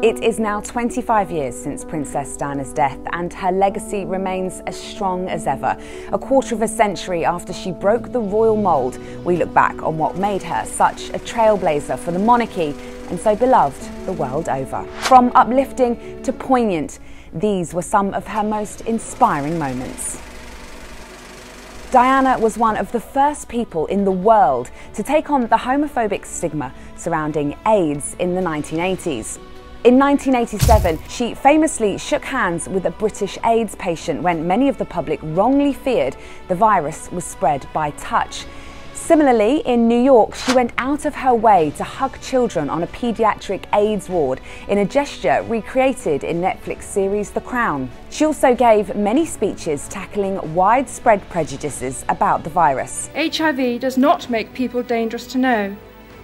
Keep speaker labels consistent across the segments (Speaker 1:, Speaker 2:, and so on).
Speaker 1: It is now 25 years since Princess Diana's death, and her legacy remains as strong as ever. A quarter of a century after she broke the royal mould, we look back on what made her such a trailblazer for the monarchy and so beloved the world over. From uplifting to poignant, these were some of her most inspiring moments. Diana was one of the first people in the world to take on the homophobic stigma surrounding AIDS in the 1980s. In 1987, she famously shook hands with a British AIDS patient when many of the public wrongly feared the virus was spread by touch. Similarly, in New York, she went out of her way to hug children on a paediatric AIDS ward in a gesture recreated in Netflix series The Crown. She also gave many speeches tackling widespread prejudices about the virus.
Speaker 2: HIV does not make people dangerous to know,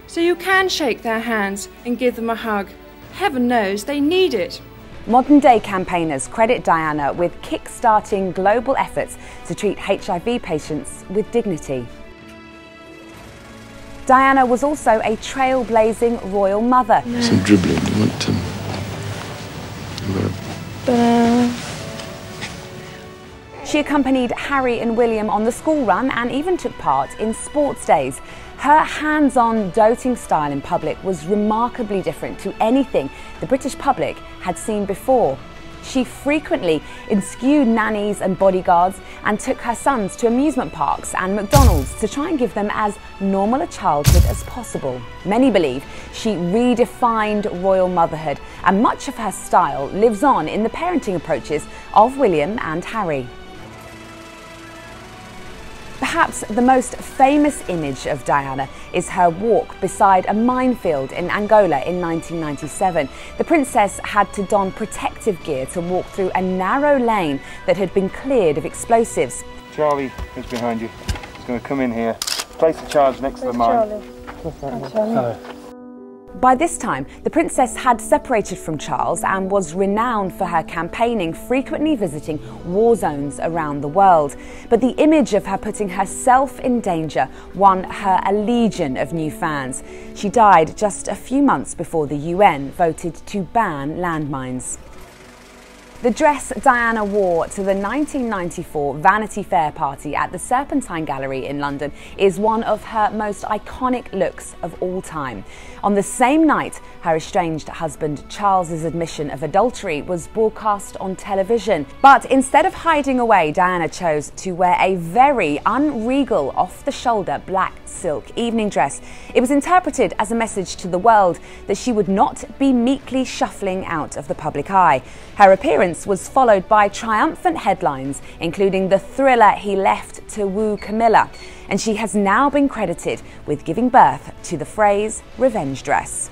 Speaker 2: so you can shake their hands and give them a hug. Heaven knows they need it.
Speaker 1: Modern-day campaigners credit Diana with kick-starting global efforts to treat HIV patients with dignity. Diana was also a trailblazing royal mother.
Speaker 3: Some dribbling, you want to...
Speaker 1: She accompanied Harry and William on the school run and even took part in sports days. Her hands-on, doting style in public was remarkably different to anything the British public had seen before. She frequently eschewed nannies and bodyguards and took her sons to amusement parks and McDonald's to try and give them as normal a childhood as possible. Many believe she redefined royal motherhood, and much of her style lives on in the parenting approaches of William and Harry. Perhaps the most famous image of Diana is her walk beside a minefield in Angola in 1997. The princess had to don protective gear to walk through a narrow lane that had been cleared of explosives.
Speaker 4: Charlie is behind you. He's going to come in here, place the charge next to the mine.
Speaker 2: Charlie.
Speaker 1: By this time, the princess had separated from Charles and was renowned for her campaigning, frequently visiting war zones around the world. But the image of her putting herself in danger won her a legion of new fans. She died just a few months before the UN voted to ban landmines. The dress Diana wore to the 1994 Vanity Fair party at the Serpentine Gallery in London is one of her most iconic looks of all time. On the same night, her estranged husband Charles's admission of adultery was broadcast on television. But instead of hiding away, Diana chose to wear a very unregal, off-the-shoulder black silk evening dress. It was interpreted as a message to the world that she would not be meekly shuffling out of the public eye. Her appearance was followed by triumphant headlines, including the thriller He Left to Woo Camilla, and she has now been credited with giving birth to the phrase revenge dress.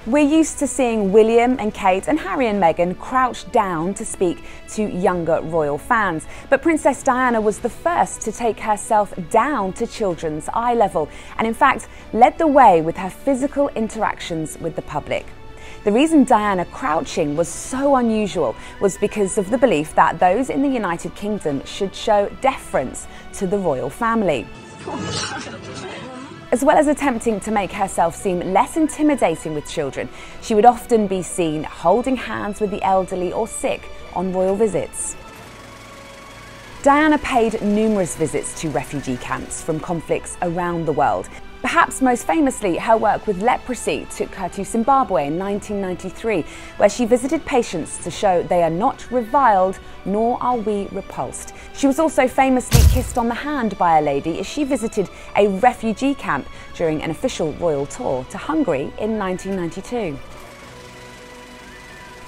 Speaker 1: We're used to seeing William and Kate and Harry and Meghan crouch down to speak to younger royal fans, but Princess Diana was the first to take herself down to children's eye level and in fact led the way with her physical interactions with the public. The reason Diana crouching was so unusual was because of the belief that those in the United Kingdom should show deference to the royal family. As well as attempting to make herself seem less intimidating with children, she would often be seen holding hands with the elderly or sick on royal visits. Diana paid numerous visits to refugee camps from conflicts around the world. Perhaps most famously, her work with leprosy took her to Zimbabwe in 1993, where she visited patients to show they are not reviled, nor are we repulsed. She was also famously kissed on the hand by a lady as she visited a refugee camp during an official royal tour to Hungary in 1992.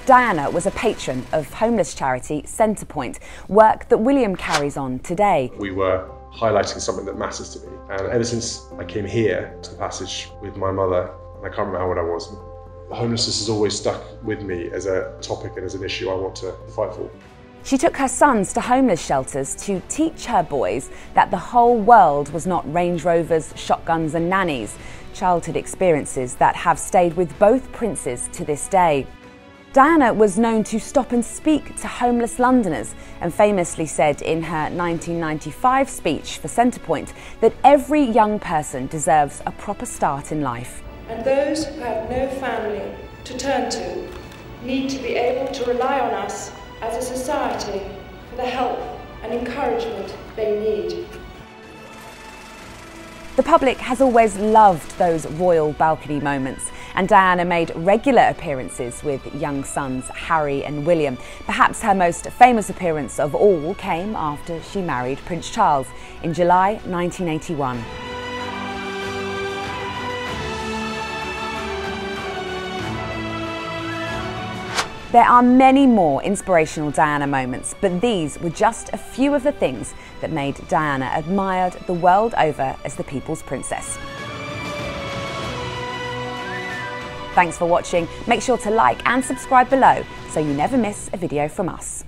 Speaker 1: Diana was a patron of homeless charity Centrepoint, work that William carries on today.
Speaker 5: We were highlighting something that matters to me. And ever since I came here to the passage with my mother, and I can't remember how old I was, homelessness has always stuck with me as a topic and as an issue I want to fight for.
Speaker 1: She took her sons to homeless shelters to teach her boys that the whole world was not Range Rovers, shotguns and nannies, childhood experiences that have stayed with both princes to this day. Diana was known to stop and speak to homeless Londoners and famously said in her 1995 speech for Centrepoint that every young person deserves a proper start in life.
Speaker 2: And those who have no family to turn to, need to be able to rely on us as a society for the help and encouragement they need.
Speaker 1: The public has always loved those royal balcony moments, and Diana made regular appearances with young sons Harry and William. Perhaps her most famous appearance of all came after she married Prince Charles in July 1981. There are many more inspirational Diana moments, but these were just a few of the things that made Diana admired the world over as the people's princess. Thanks for watching. Make sure to like and subscribe below so you never miss a video from us.